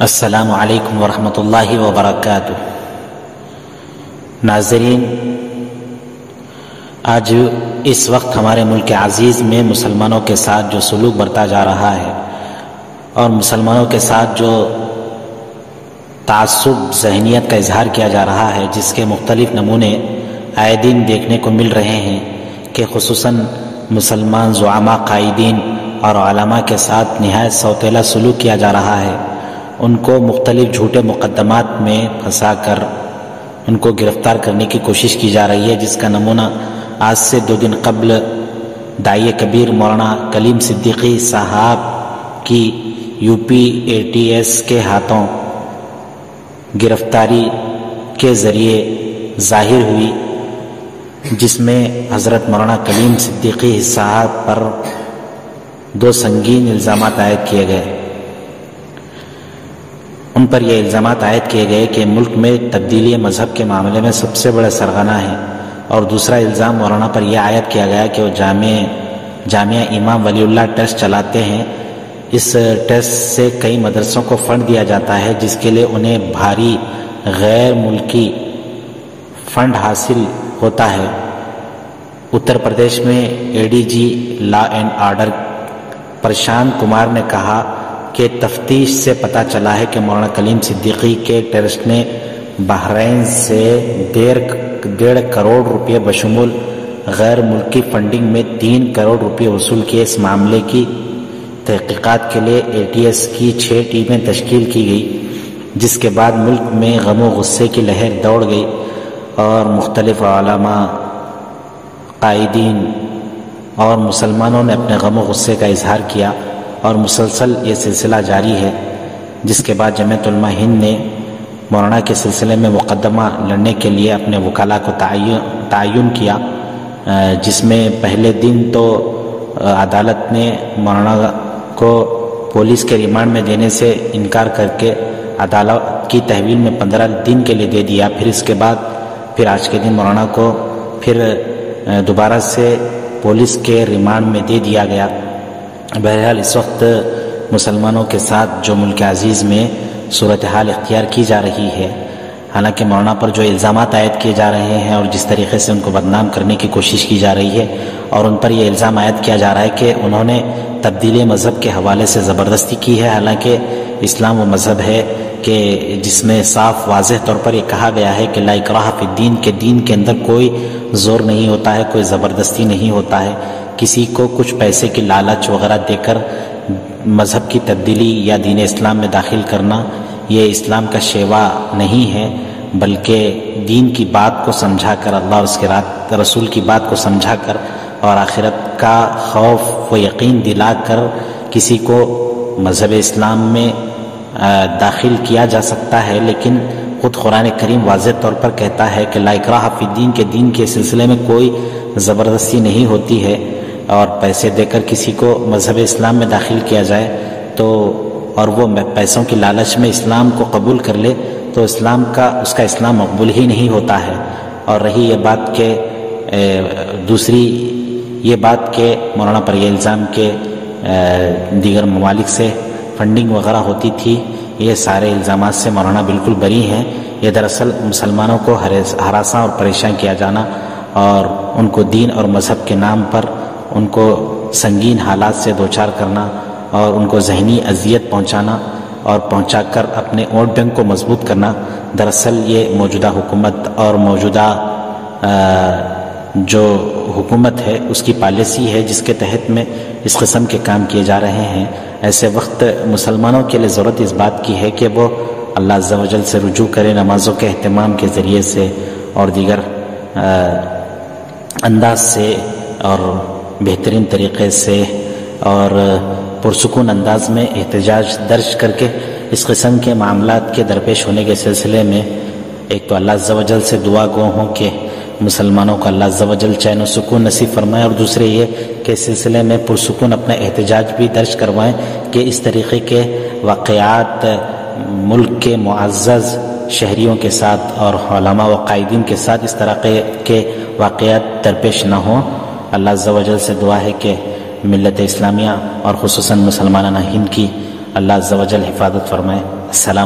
السلام علیکم ورحمۃ اللہ وبرکاتہ۔ ناظرین، آج اس وقت ہمارے ملک عزیز میں مسلمانوں کے ساتھ جو سلوک برتا جا رہا ہے اور مسلمانوں کے ساتھ جو تعصب ذہنیت کا اظہار کیا جا رہا ہے، جس کے مختلف نمونے آئے دن دیکھنے کو مل رہے ہیں کہ خصوصاً مسلمان زعماء، قائدین اور علماء کے ساتھ نہایت سوتیلا سلوک کیا جا رہا ہے، ان کو مختلف جھوٹے مقدمات میں پھنسا کر ان کو گرفتار کرنے کی کوشش کی جا رہی ہے، جس کا نمونہ آج سے 2 دن قبل داعی کبیر مولانا کلیم صدیقی صاحب کی UPATS کے ہاتھوں گرفتاری کے ذریعے ظاہر ہوئی، جس میں حضرت مولانا کلیم صدیقی صاحب پر 2 سنگین الزامات عائد کیے گئے۔ ان پر یہ الزامات عائد کیے گئے کہ ملک میں تبدیلی مذہب کے معاملے میں سب سے بڑا سرغنہ ہے، اور دوسرا الزام مولانا پر یہ عائد کیا گیا کہ وہ جامعہ امام ولی اللہ ٹرسٹ چلاتے ہیں۔ اس ٹرسٹ سے کئی مدرسوں کو فنڈ دیا جاتا ہے، جس کے لیے انہیں بھاری غیر ملکی فنڈ حاصل ہوتا ہے۔ اتر پردیش میں ADG law and order Prashant Kumar نے کہا کہ تفتیش سے پتہ چلا ہے کہ مولانا کلیم صدیقی کے ٹرسٹ نے بحرین سے 1.5 کروڑ روپے بشمول غیر ملکی فنڈنگ میں 3 کروڑ روپے وصول کیے۔ اس معاملے کی تحقیقات کے لیے ATS کی 6 ٹیمیں تشکیل کی گئی، جس کے بعد ملک میں غم و غصے کی لہر دوڑ گئی اور مختلف علماء، قائدین اور مسلمانوں نے اپنے غم و غصے کا اظہار کیا، اور مسلسل یہ سلسلہ جاری ہے، جس کے بعد جمعیت علماء ہند نے مولانا کے سلسلے میں مقدمہ لڑنے کے لیے اپنے وکلاء کو تعین کیا، جس میں پہلے دن تو عدالت نے مولانا کو پولیس کے ریمانڈ میں دینے سے انکار کر کے عدالت کی تحویل میں 15 دن کے لیے دے دیا۔ پھر اس کے بعد آج کے دن مولانا کو پھر دوبارہ سے پولیس کے ریمانڈ میں دے دیا گیا۔ بہرحال اس وقت مسلمانوں کے ساتھ جو ملک عزیز میں صورتحال اختیار کی جا رہی ہے، حالانکہ مولانا پر جو الزامات عائد کیے جا رہے ہیں اور جس طریقے سے ان کو بدنام کرنے کی کوشش کی جا رہی ہے، اور ان پر یہ الزام عائد کیا جا رہا ہے کہ انہوں نے تبدیلی مذہب کے حوالے سے زبردستی کی ہے، حالانکہ اسلام وہ مذہب ہے کہ جس میں صاف واضح طور پر یہ کہا گیا ہے کہ لا اکراہ فی الدین، کے دین کے اندر کوئی زور نہیں ہوتا ہے، کوئی زبردستی نہیں ہوتا ہے۔ کسی کو کچھ پیسے کی لالچ وغیرہ دے کر مذہب کی تبدیلی یا دین اسلام میں داخل کرنا یہ اسلام کا شیوا نہیں ہے، بلکہ دین کی بات کو سمجھا کر، اللہ اور اس کے رسول کی بات کو سمجھا کر اور آخرت کا خوف و یقین دلا کر کسی کو مذہب اسلام میں داخل کیا جا سکتا ہے۔ لیکن خود قرآن کریم واضح طور پر کہتا ہے کہ لا اکراہ فی الدین، کے دین کے سلسلے میں کوئی زبردستی نہیں ہوتی ہے، اور پیسے دے کر کسی کو مذہب اسلام میں داخل کیا جائے تو اور وہ پیسوں کی لالچ میں اسلام کو قبول کر لے تو اس کا اسلام مقبول ہی نہیں ہوتا ہے۔ اور رہی یہ بات کہ دوسری یہ بات کہ مولانا پر یہ الزام کہ دیگر ممالک سے فنڈنگ وغیرہ ہوتی تھی، یہ سارے الزامات سے مولانا بالکل بری ہیں۔ یہ دراصل مسلمانوں کو ہراساں اور پریشان کیا جانا، اور ان کو دین اور مذہب کے نام پر ان کو سنگین حالات سے دوچار کرنا اور ان کو ذہنی اذیت پہنچانا اور پہنچا کر اپنے ووٹ بینک کو مضبوط کرنا، دراصل یہ موجودہ حکومت اور موجودہ جو حکومت ہے اس کی پالیسی ہے، جس کے تحت میں اس قسم کے کام کیے جا رہے ہیں۔ ایسے وقت مسلمانوں کے لیے ضرورت اس بات کی ہے کہ وہ اللہ عز و جل سے رجوع کرے، نمازوں کے اہتمام کے ذریعے سے اور دیگر انداز سے اور بہترین طریقے سے اور پرسکون انداز میں احتجاج درج کر کے اس قسم کے معاملات کے درپیش ہونے کے سلسلے میں ایک تو اللہ عز و جل سے دعا گو ہوں کہ مسلمانوں کو اللہ عز و جل چین و سکون نصیب فرمائے، اور دوسرے یہ کہ اس سلسلے میں پرسکون اپنا احتجاج بھی درج کروائیں کہ اس طریقے کے واقعات ملک کے معزز شہریوں کے ساتھ اور علماء و قائدین کے ساتھ اس طرح کے واقعات درپیش نہ ہوں۔ اللہ عز و جل سے دعا ہے کہ ملت اسلامیہ اور خصوصاً مسلمانانہ ہند کی اللہ عز و جل حفاظت فرمائے۔ السلام